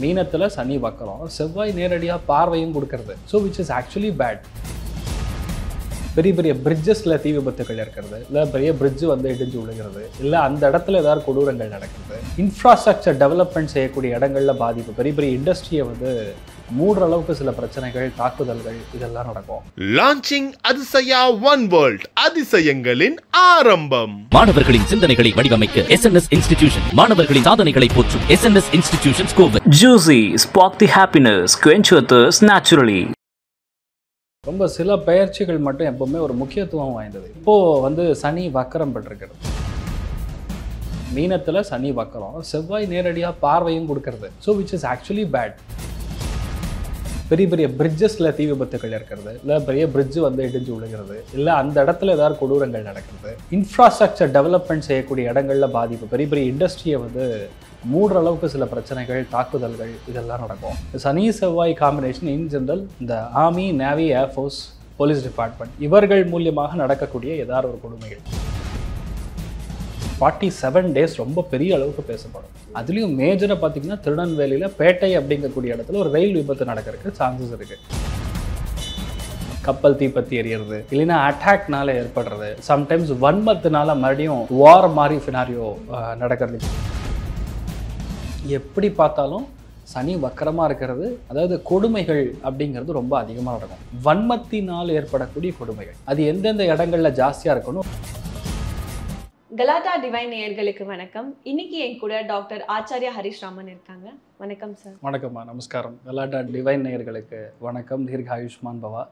மீனத்தில் சனி வக்கரம், செவ்வாய் நேரடியாக பார்வையும் கொடுக்கறது. So which is actually bad. பெரிய பெரிய பிரிட்ஜஸில் தீ விபத்துகள் இருக்கிறது, இல்லை பெரிய பிரிட்ஜு வந்து இடிஞ்சு விழுகிறது, இல்லை அந்த இடத்துல ஏதாவது கொடூரங்கள் நடக்கிறது, இன்ஃப்ராஸ்ட்ரக்சர் டெவலப்மெண்ட் செய்யக்கூடிய இடங்களில் பாதிப்பு, பெரிய பெரிய இண்டஸ்ட்ரியை வந்து மூடுற அளவுக்கு சில பிரச்சனைகள், தாக்குதல்கள் இதெல்லாம் நடக்கும். லான்ச்சிங் அதிசயா ஒன் வேர்ல்ட், அதிசயங்களின் ஆரம்பம். மாணவர்களின் சிந்தனைகளை வடிவமைக்க SNS இன்ஸ்டிடியூஷன், மாணவர்களின் சாதனைகளை போற்றும் SNS institution Kovai. Juicy, spark the happiness, quench your thirst naturally. ரொம்ப சில பெயர்ச்சிகள் மட்டும் எப்பவுமே ஒரு முக்கியத்துவம் வாய்ந்தது. இப்போது வந்து சனி வக்கரம் பெற்றிருக்கிறது. மீனத்தில் சனி வக்கரம், செவ்வாய் நேரடியாக பார்வையும் கொடுக்கறது. So which is actually bad. பெரிய பெரிய பிரிட்ஜஸில் தீ விபத்துகள் இருக்கிறது, இல்லை பெரிய பிரிட்ஜு வந்து இடிஞ்சு விழுகிறது, இல்லை அந்த இடத்துல ஏதாவது கொடூரங்கள் நடக்கிறது, இன்ஃப்ராஸ்ட்ரக்சர் டெவலப்மெண்ட் செய்யக்கூடிய இடங்களில் பாதிப்பு, பெரிய பெரிய இண்டஸ்ட்ரியை வந்து மூடுற அளவுக்கு சில பிரச்சனைகள், தாக்குதல்கள் இதெல்லாம் நடக்கும். சனி செவ்வாய் காம்பினேஷன் இன் ஜென்ரல் இந்த army, navy, air force, police department இவர்கள் மூலியமாக நடக்கக்கூடிய ஏதாவது ஒரு கொடுமைகள் 47 days ரொம்ப பெரிய அளவுக்கு பேசப்படும். அதுலேயும் மேஜராக பார்த்தீங்கன்னா திருநெல்வேலியில் பேட்டை அப்படிங்கக்கூடிய இடத்துல ஒரு ரயில் விபத்து நடக்கிறதுக்கு சான்சஸ் இருக்குது. கப்பல் தீப்பத்தி எறிகிறது, இல்லைன்னா அட்டாக்னால ஏற்படுறது, சம்டைம்ஸ் வன்மத்தினால மறுபடியும் வார் மாதிரி சினாரியோ நடக்கிறது. எப்படி பார்த்தாலும் சனி வக்கரமாக இருக்கிறது, அதாவது கொடுமைகள் அப்படிங்கிறது ரொம்ப அதிகமாக நடக்கும். வன்மத்தினால் ஏற்படக்கூடிய கொடுமைகள் அது எந்தெந்த இடங்களில் ஜாஸ்தியாக இருக்கணும். கலாட்டா டிவைன் நேயர்களுக்கு வணக்கம். இன்னைக்கு என் கூட டாக்டர் ஆச்சாரியா ஹரிஷ் ராமன் இருக்காங்க. வணக்கம் சார். வணக்கம்மா, நமஸ்காரம். கலாட்டா டிவைன் நேயர்களுக்கு வணக்கம். தீர்க்க ஆயுஷ்மான் பவா,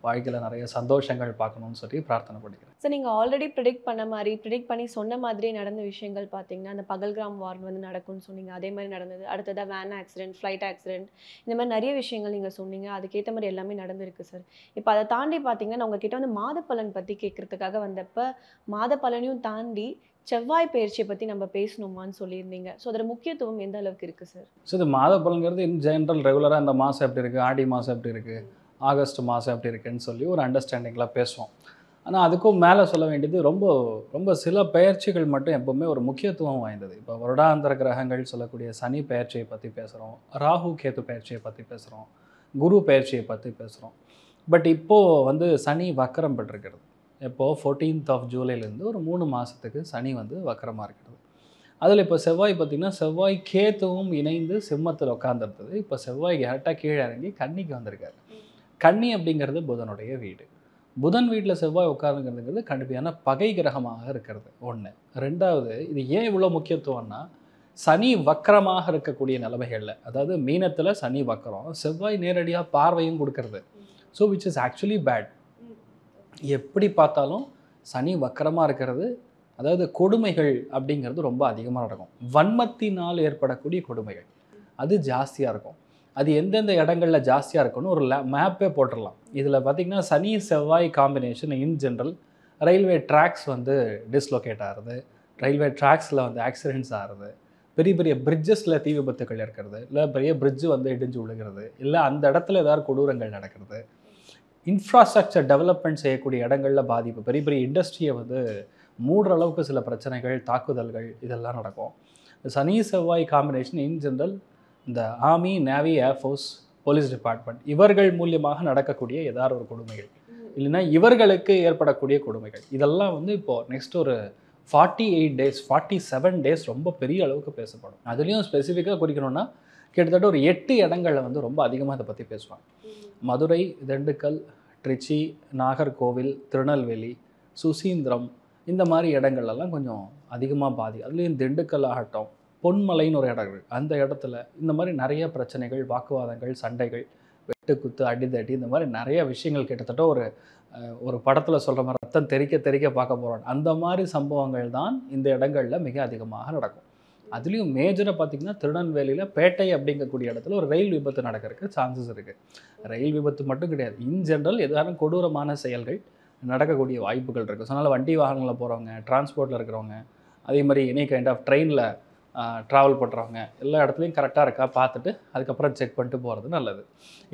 வாழ்க்கையில் நிறைய சந்தோஷங்கள் பார்க்கணும்னு சொல்லி பிரார்த்தனை பண்ணிக்கிறேன். சார், நீங்கள் ஆல்ரெடி ப்ரிடிக்ட் பண்ணி சொன்ன மாதிரியே நடந்த விஷயங்கள் பார்த்தீங்கன்னா அந்த பகல்கிராம் வார் வந்து நடக்கும்னு சொன்னீங்க. அதே மாதிரி நடந்தது. அடுத்ததாக வேன் ஆக்சிடென்ட், ஃப்ளைட் ஆக்சிடென்ட், இந்த மாதிரி நிறைய விஷயங்கள் நீங்கள் சொன்னீங்க. அதுக்கேற்ற மாதிரி எல்லாமே நடந்திருக்கு சார். இப்போ அதை தாண்டி பார்த்தீங்கன்னா நான் உங்ககிட்ட வந்து மாத பலன் பற்றி கேட்குறதுக்காக வந்தப்போ மாத பலனையும் தாண்டி செவ்வாய் பயிற்சியை பற்றி நம்ம பேசணுமான்னு சொல்லியிருந்தீங்க. ஸோ அதோட முக்கியத்துவம் எந்த அளவுக்கு இருக்குது சார்? ஸோ இது மாத பலன்கிறது இன் ஜென்ரல் ரெகுலராக இந்த மாதம் எப்படி இருக்குது, ஆடி மாதம் எப்படி இருக்குது, ஆகஸ்ட் மாதம் எப்படி இருக்குன்னு சொல்லி ஒரு அண்டர்ஸ்டாண்டிங்கில் பேசுவோம். ஆனால் அதுக்கும் மேலே சொல்ல வேண்டியது ரொம்ப ரொம்ப சில பெயர்ச்சிகள் மட்டும் எப்போவுமே ஒரு முக்கியத்துவம் வாய்ந்தது. இப்போ வருடாந்திர கிரகங்கள் சொல்லக்கூடிய சனி பெயர்ச்சியை பற்றி பேசுகிறோம், ராகு கேது பெயர்ச்சியை பற்றி பேசுகிறோம், குரு பெயர்ச்சியை பற்றி பேசுகிறோம். பட் இப்போது வந்து சனி வக்கரம் பெற்றிருக்கிறது. இப்போது 14th ஜூலைலேருந்து ஒரு 3 மாதத்துக்கு சனி வந்து வக்கரமாக இருக்கிறது. அதில் இப்போ செவ்வாய் பார்த்திங்கன்னா செவ்வாய் கேத்துவும் இணைந்து சிம்மத்தில் உட்காந்துருந்தது. இப்போ செவ்வாய் கரெக்டாக கீழே இறங்கி கன்னிக்கு வந்திருக்காரு. கன்னி அப்படிங்கிறது புதனுடைய வீடு. புதன் வீட்டில் செவ்வாய் உட்காருங்கிறதுங்கிறது கண்டிப்பான பகை கிரகமாக இருக்கிறது ஒன்று. ரெண்டாவது, இது ஏன் இவ்வளோ முக்கியத்துவம்னா சனி வக்கரமாக இருக்கக்கூடிய நிலைமைகளில், அதாவது மீனத்தில் சனி வக்கரம், செவ்வாய் நேரடியாக பார்வையும் கொடுக்கறது. So which is actually bad. எப்படி பார்த்தாலும் சனி வக்கரமாக இருக்கிறது, அதாவது கொடுமைகள் அப்படிங்கிறது ரொம்ப அதிகமாக நடக்கும். வன்மத்தினால் ஏற்படக்கூடிய கொடுமைகள் அது ஜாஸ்தியாக இருக்கும். அது எந்தெந்த இடங்களில் ஜாஸ்தியாக இருக்குன்னு ஒரு மேப்பே போட்டுடலாம். இதில் பார்த்திங்கன்னா சனி செவ்வாய் combination in general railway tracks வந்து டிஸ்லொகேட் ஆகிறது, ரயில்வே ட்ராக்ஸில் வந்து ஆக்சிடென்ட்ஸ் ஆகிறது, பெரிய பெரிய பிரிட்ஜஸில் தீ விபத்துகள் இருக்கிறது, இல்லை பெரிய பிரிட்ஜு வந்து இடிஞ்சு விழுகிறது, இல்லை அந்த இடத்துல ஏதாவது கொடூரங்கள் நடக்கிறது, இன்ஃப்ராஸ்ட்ரக்சர் டெவலப்மெண்ட் செய்யக்கூடிய இடங்களில் பாதிப்பு, பெரிய பெரிய இண்டஸ்ட்ரியை வந்து மூடுற அளவுக்கு சில பிரச்சனைகள், தாக்குதல்கள் இதெல்லாம் நடக்கும். சனி செவ்வாய் காம்பினேஷன் இன் ஜென்ரல் இந்த army, navy, air force, police department இவர்கள் மூலியமாக நடக்கக்கூடிய ஏதாவது ஒரு கொடுமைகள், இல்லைன்னா இவர்களுக்கு ஏற்படக்கூடிய கொடுமைகள் இதெல்லாம் வந்து இப்போது நெக்ஸ்ட் ஒரு 48 days 47 days ரொம்ப பெரிய அளவுக்கு பேசப்படும். அதுலேயும் ஸ்பெசிஃபிக்காக குறிக்கணும்னா கிட்டத்தட்ட ஒரு 8 இடங்களில் வந்து ரொம்ப அதிகமாக இதை பற்றி பேசுவாங்க. மதுரை, திண்டுக்கல், திருச்சி, நாகர்கோவில், திருநெல்வேலி, சுசீந்திரம் இந்த மாதிரி இடங்கள்லாம் கொஞ்சம் அதிகமாக அதுலேயும் திண்டுக்கல் ஆகட்டும், பொன்மலைன்னு ஒரு இடம் இருக்குது, அந்த இடத்துல இந்த மாதிரி நிறைய பிரச்சனைகள், வாக்குவாதங்கள், சண்டைகள், வெட்டுக்குத்து, அடிதடி இந்த மாதிரி நிறைய விஷயங்கள் கிட்டத்தட்ட ஒரு படத்தில் சொல்கிற மாதிரி ரத்தம் தெறிக்க பார்க்க போகிறோம். அந்த மாதிரி சம்பவங்கள் தான் இந்த இடங்களில் மிக அதிகமாக நடக்கும். அதுலேயும் மேஜராக பார்த்திங்கன்னா திருநெல்வேலியில் பேட்டை அப்படிங்கக்கூடிய இடத்துல ஒரு ரயில் விபத்து நடக்கிறதுக்கு சான்சஸ் இருக்குது. ரயில் விபத்து மட்டும் கிடையாது, இன் ஜென்ரல் எதாலும் கொடூரமான செயல்கள் நடக்கக்கூடிய வாய்ப்புகள் இருக்குது. ஸோ அதனால் வண்டி வாகனங்களில் போகிறவங்க, டிரான்ஸ்போர்ட்டில் இருக்கிறவங்க, அதே மாதிரி எனி கைண்ட் ஆஃப் ட்ரெயினில் ட்ராவல் பண்ணுறவங்க எல்லா இடத்துலையும் கரெக்டாக இருக்கா பார்த்துட்டு அதுக்கப்புறம் செக் பண்ணிட்டு போகிறது நல்லது.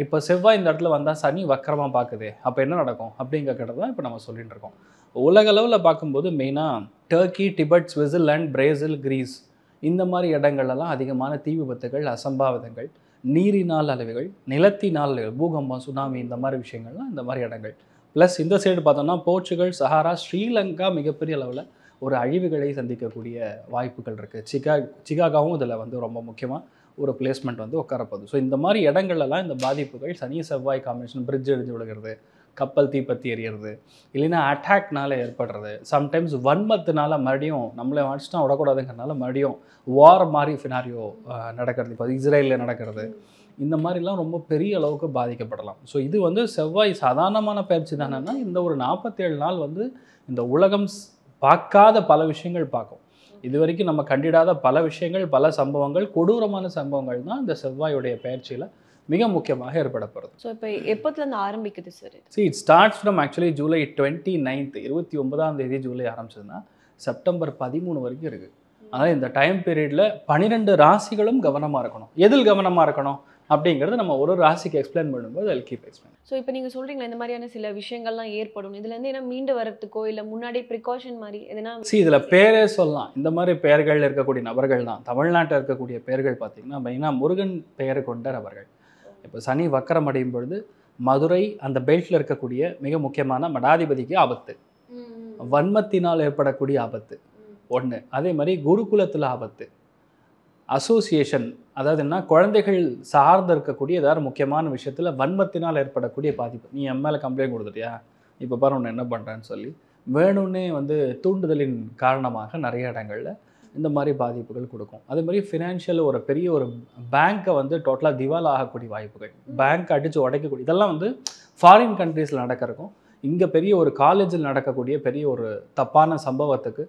இப்போ செவ்வாய் இந்த இடத்துல வந்தால் சனி வக்கரமாக பார்க்குது, அப்போ என்ன நடக்கும் அப்படிங்கிறது தான் இப்போ நம்ம சொல்லிகிட்டு இருக்கோம். உலகளவில் பார்க்கும்போது மெயினாக Turkey, Tibet, Switzerland, Brazil, Greece இந்த மாதிரி இடங்கள்லாம் அதிகமான தீ விபத்துகள், அசம்பாவிதங்கள், நீரினால் அழிவுகள், நிலத்தினால் அழிவுகள், பூகம்பம், சுனாமி இந்த மாதிரி விஷயங்கள்லாம் இந்த மாதிரி இடங்கள். ப்ளஸ் இந்த சைடு பார்த்தோம்னா போர்ச்சுகல், சஹாரா, ஸ்ரீலங்கா மிகப்பெரிய அளவில் ஒரு அழிவுகளை சந்திக்கக்கூடிய வாய்ப்புகள் இருக்குது. சிகாகாவும் இதில் வந்து ரொம்ப முக்கியமாக ஒரு பிளேஸ்மெண்ட் வந்து உட்காரப்போகுது. ஸோ இந்த மாதிரி இடங்கள்லாம் இந்த பாதிப்புகள் சனி செவ்வாய் காம்பினேஷன், பிரிட்ஜ் இடிஞ்சு விழுகிறது, கப்பல் தீப்பற்றி எறிகிறது, இல்லைன்னா அட்டாக்னால ஏற்படுறது, சம்டைம்ஸ் வன்மத்தினால மறுபடியும் நம்மளை அடிச்சுட்டா விடக்கூடாதுங்கிறனால மறுபடியும் வார் மாதிரி ஃபினாரியோ நடக்கிறது. இப்போ இஸ்ரேலில் நடக்கிறது, இந்த மாதிரிலாம் ரொம்ப பெரிய அளவுக்கு பாதிக்கப்படலாம். ஸோ இது வந்து செவ்வாய் சாதாரணமான பயிற்சி தானேன்னா இந்த ஒரு 47 நாள் வந்து இந்த உலகம் பார்க்காத பல விஷயங்கள் பார்க்கும். இது வரைக்கும் நம்ம கண்டிடாத பல விஷயங்கள், பல சம்பவங்கள், கொடூரமான சம்பவங்கள் தான் இந்த செவ்வாயுடைய பயிற்சியில் மிக முக்கியமாக ஏற்படப்படுது. ஸோ இப்போ எப்போத்துலேருந்து ஆரம்பிக்குது sir? It starts from actually July 29th 29ஆம் தேதி ஜூலை ஆரம்பிச்சதுன்னா செப்டம்பர் 13 வரைக்கும் இருக்குது. ஆனால் இந்த டைம் பீரியடில் 12 ராசிகளும் கவனமாக இருக்கணும். எதில் கவனமாக இருக்கணும் அப்படிங்கிறது நம்ம ஒரு ராசிக்கு எக்ஸ்பிளைன் பண்ணும்போது I'll keep explain. ஸோ இப்போ நீங்கள் சொல்கிறீங்களா இந்த மாதிரியான சில விஷயங்கள்லாம் ஏற்படும், இதுலேருந்து என்ன மீண்டு வரத்துக்கோ இல்லை முன்னாடி ப்ரிகாஷன் மாதிரி எதுனா? இதில் பேரே சொல்லலாம். இந்த மாதிரி பெயர்கள் இருக்கக்கூடிய நபர்கள் தான் தமிழ்நாட்டில் இருக்கக்கூடிய பெயர்கள் பார்த்திங்கன்னா மெயினாக முருகன் பெயர் கொண்ட நபர்கள். இப்போ சனி வக்கரம் அடையும் பொழுது மதுரை அந்த பெல்ட்டில் இருக்கக்கூடிய மிக முக்கியமான மடாதிபதிக்கு ஆபத்து, வன்மத்தினால் ஏற்படக்கூடிய ஆபத்து ஒன்று. அதே மாதிரி குருகுலத்தில் ஆபத்து, அசோசியேஷன், அதாவது என்ன குழந்தைகள் சார்ந்து இருக்கக்கூடிய ஏதாவது முக்கியமான விஷயத்தில் வன்மத்தினால் ஏற்படக்கூடிய பாதிப்பு. நீ என் மேலே கம்ப்ளைண்ட் கொடுத்துட்டியா, இப்போ பாரு உன்னை என்ன பண்ணுறேன்னு சொல்லி வேணும்னே வந்து தூண்டுதலின் காரணமாக நிறைய இடங்களில் இந்த மாதிரி பாதிப்புகள் கொடுக்கும். அதே மாதிரி ஃபினான்ஷியல் ஒரு பெரிய ஒரு பேங்க்கை வந்து டோட்டலாக திவால் ஆகக்கூடிய வாய்ப்புகள், பேங்க் அடித்து உடைக்கக்கூடிய, இதெல்லாம் வந்து ஃபாரின் கண்ட்ரீஸில் நடக்கிறக்கும். இங்கே பெரிய ஒரு காலேஜில் நடக்கக்கூடிய பெரிய ஒரு தப்பான சம்பவத்துக்கு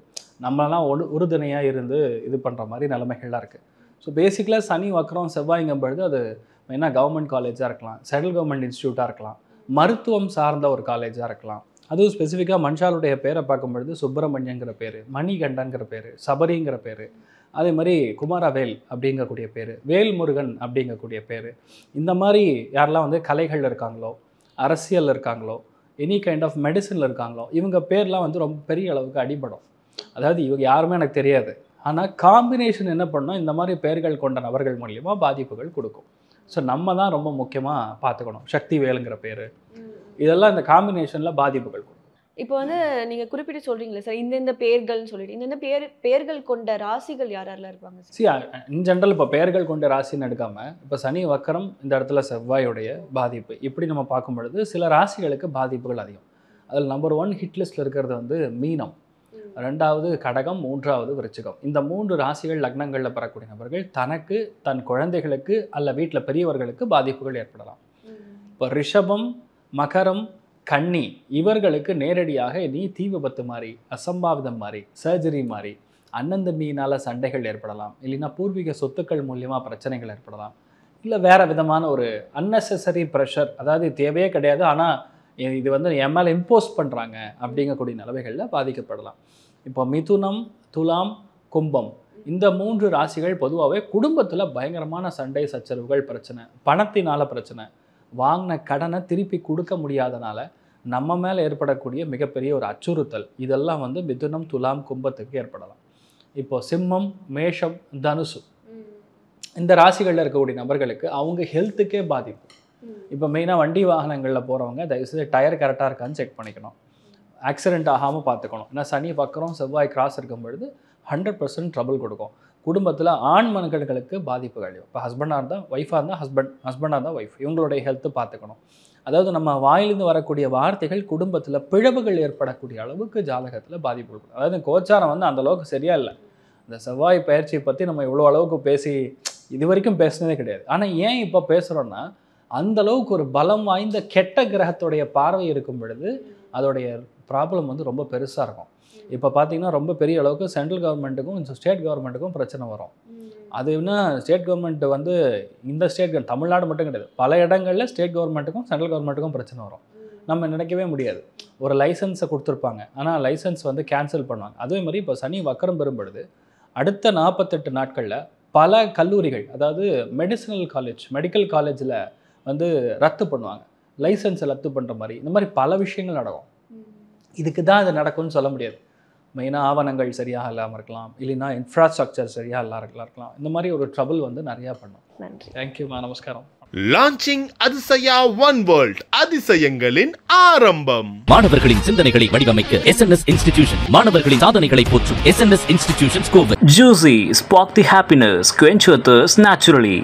நம்மளாம் உறுதுணையாக இருந்து இது பண்ணுற மாதிரி நிலைமைகள்லாம் இருக்குது. ஸோ பேசிக்கலாக சனி வக்கரம் செவ்வாய்ங்கும் பொழுது அது மெயினாக கவர்மெண்ட் காலேஜாக இருக்கலாம், சென்ட்ரல் கவர்மெண்ட் இன்ஸ்டியூட்டாக இருக்கலாம், மருத்துவம் சார்ந்த ஒரு காலேஜாக இருக்கலாம். அதுவும் ஸ்பெசிஃபிக்காக மனுஷாலுடைய பேரை பார்க்கும்பொழுது சுப்பிரமணியங்கிற பேர், மணிகண்டங்கிற பேர், சபரிங்கிற பேர், அதே மாதிரி குமாரவேல் அப்படிங்கக்கூடிய பேர், வேல்முருகன் அப்படிங்கக்கூடிய பேர், இந்த மாதிரி யாரெல்லாம் வந்து கலைகளில் இருக்காங்களோ, அரசியல் இருக்காங்களோ, எனி கைண்ட் ஆஃப் மெடிசனில் இருக்காங்களோ, இவங்க பேர்லாம் வந்து ரொம்ப பெரிய அளவுக்கு அடிபடும். அதாவது இவங்க யாருமே எனக்கு தெரியாது, ஆனால் காம்பினேஷன் என்ன பண்ணோம், இந்த மாதிரி பெயர்கள் கொண்ட நபர்கள் மூலியமாக பாதிப்புகள் கொடுக்கும். ஸோ நம்ம தான் ரொம்ப முக்கியமாக பார்த்துக்கணும். சக்தி வேலுங்கிற பேர், இதெல்லாம் இந்த காம்பினேஷனில் பாதிப்புகள் கொடுக்கும். இப்போ வந்து நீங்கள் குறிப்பிட்டு சொல்கிறீங்களே சார், இந்தந்த பெயர்கள்னு சொல்லிட்டு இந்தந்த பெயர்கள் கொண்ட ராசிகள் யாரெல்லாம் இருப்பாங்க? இன் ஜென்ரல் இப்போ பெயர்கள் கொண்ட ராசின்னு எடுக்காமல் இப்போ சனி வக்கரம் இந்த இடத்துல செவ்வாயுடைய பாதிப்பு இப்படி நம்ம பார்க்கும் பொழுது சில ராசிகளுக்கு பாதிப்புகள் அதிகம். அதில் நம்பர் 1 ஹிட் லிஸ்ட்டில் இருக்கிறது வந்து மீனம், 2வது கடகம், 3வது விருச்சிகம். இந்த 3 ராசிகள் லக்னங்களில் பெறக்கூடிய நபர்கள் தனக்கு, தன் குழந்தைகளுக்கு அல்ல வீட்டில் பெரியவர்களுக்கு பாதிப்புகள் ஏற்படலாம். இப்போ ரிஷபம், மகரம், கன்னி இவர்களுக்கு நேரடியாக நீ தீ விபத்து மாதிரி, அசம்பாவிதம் மாதிரி, சர்ஜரி மாதிரி, அண்ணன் தம்பியினால் சண்டைகள் ஏற்படலாம், இல்லைன்னா பூர்வீக சொத்துக்கள் மூலியமாக பிரச்சனைகள் ஏற்படலாம், இல்லை வேறு விதமான ஒரு அன்னெசரி ப்ரெஷர், அதாவது தேவையே கிடையாது ஆனால் இது வந்து என் மேலே இம்போஸ் பண்ணுறாங்க அப்படிங்கக்கூடிய நிலைமைகளில் பாதிக்கப்படலாம். இப்போ மிதுனம், துலாம், கும்பம் இந்த 3 ராசிகள் பொதுவாகவே குடும்பத்தில் பயங்கரமான சண்டை சச்சரவுகள், பிரச்சனை, பணத்தினால பிரச்சனை, வாங்கின கடனை திருப்பி கொடுக்க முடியாதனால நம்ம மேலே ஏற்படக்கூடிய மிகப்பெரிய ஒரு அச்சுறுத்தல், இதெல்லாம் வந்து மிதுனம், துலாம், கும்பத்துக்கு ஏற்படலாம். இப்போ சிம்மம், மேஷம், தனுசு இந்த ராசிகளில் இருக்கக்கூடிய நபர்களுக்கு அவங்க ஹெல்த்துக்கே பாதிப்பு. இப்போ மெயினாக வண்டி வாகனங்களில் போகிறவங்க தயவுசெய்து டயர் கரெக்டாக இருக்கான்னு செக் பண்ணிக்கணும், ஆக்சிடென்ட் ஆகாமல் பார்த்துக்கணும். ஏன்னா சனி பக்கம் செவ்வாய் கிராஸ் இருக்கும் பொழுது 100% ட்ரபிள் கொடுக்கும். குடும்பத்தில் ஆண் மகன்களுக்கு பாதிப்புகள். இப்போ ஹஸ்பண்டாக இருந்தால் ஒய்ஃபாக இருந்தால் ஹஸ்பண்டாக இருந்தால் ஒய்ஃப், இவங்களுடைய ஹெல்த்து பார்த்துக்கணும். அதாவது நம்ம வாயிலிருந்து வரக்கூடிய வார்த்தைகள் குடும்பத்தில் பிழவுகள் ஏற்படக்கூடிய அளவுக்கு ஜாதகத்தில் பாதிப்பு கொடுக்கும். அதாவது கோச்சாரம் வந்து அந்தளவுக்கு சரியாக இல்லை. இந்த செவ்வாய் பயிற்சியை பற்றி நம்ம இவ்வளோ அளவுக்கு பேசி இது வரைக்கும் பேசினதே கிடையாது. ஆனால் ஏன் இப்போ பேசுகிறோன்னா அந்தளவுக்கு ஒரு பலம் வாய்ந்த கெட்ட கிரகத்துடைய பார்வை இருக்கும் பொழுது அதோடைய ப்ராப்ளம் வந்து ரொம்ப பெருசாக இருக்கும். இப்போ பார்த்தீங்கன்னா ரொம்ப பெரிய அளவுக்கு சென்ட்ரல் கவர்மெண்ட்டுக்கும் ஸ்டேட் கவர்மெண்ட்டுக்கும் பிரச்சனை வரும். அது என்ன ஸ்டேட் கவர்மெண்ட் வந்து இந்த ஸ்டேட் தமிழ்நாடு மட்டும் கிடையாது, பல இடங்களில் ஸ்டேட் கவர்மெண்ட்டுக்கும் சென்ட்ரல் கவர்மெண்ட்டுக்கும் பிரச்சனை வரும். நம்ம நினைக்கவே முடியாது. ஒரு லைசன்ஸை கொடுத்துருப்பாங்க, ஆனால் லைசன்ஸ் வந்து கேன்சல் பண்ணுவாங்க. அதே மாதிரி இப்போ சனி வக்கரம் பெறும் பொழுது அடுத்த 48 நாட்களில் பல கல்லூரிகள், அதாவது மெடிக்கல் காலேஜில் வந்து ரத்து பண்ணுவாங்க, லைசன்ஸை ரத்து பண்ணுற மாதிரி, இந்த மாதிரி பல விஷயங்கள் நடக்கும். இதுக்கு தான் இது நடக்கும்னு சொல்ல முடியாது. மெயினாக ஆவணங்கள் சரியாக இல்லாமல் இருக்கலாம், இல்லைன்னா இன்ஃப்ராஸ்ட்ரக்சர் சரியாக இருக்கலாம். இந்த மாதிரி ஒரு ட்ரபிள் வந்து நிறையா பண்ணும். நன்றி. தேங்க்யூம்மா, நமஸ்காரம். லான்ச்சிங் அதிசயா ஒன் வேர்ல்ட், அதிசயங்களின் ஆரம்பம். மாணவர்களின் சிந்தனைகளை வடிவமைக்க SNS இன்ஸ்டிடியூஷன், மாணவர்களின் சாதனைகளை போற்றும் SNS institution Kovai. Juicy, spark the happiness, quench your thirst naturally.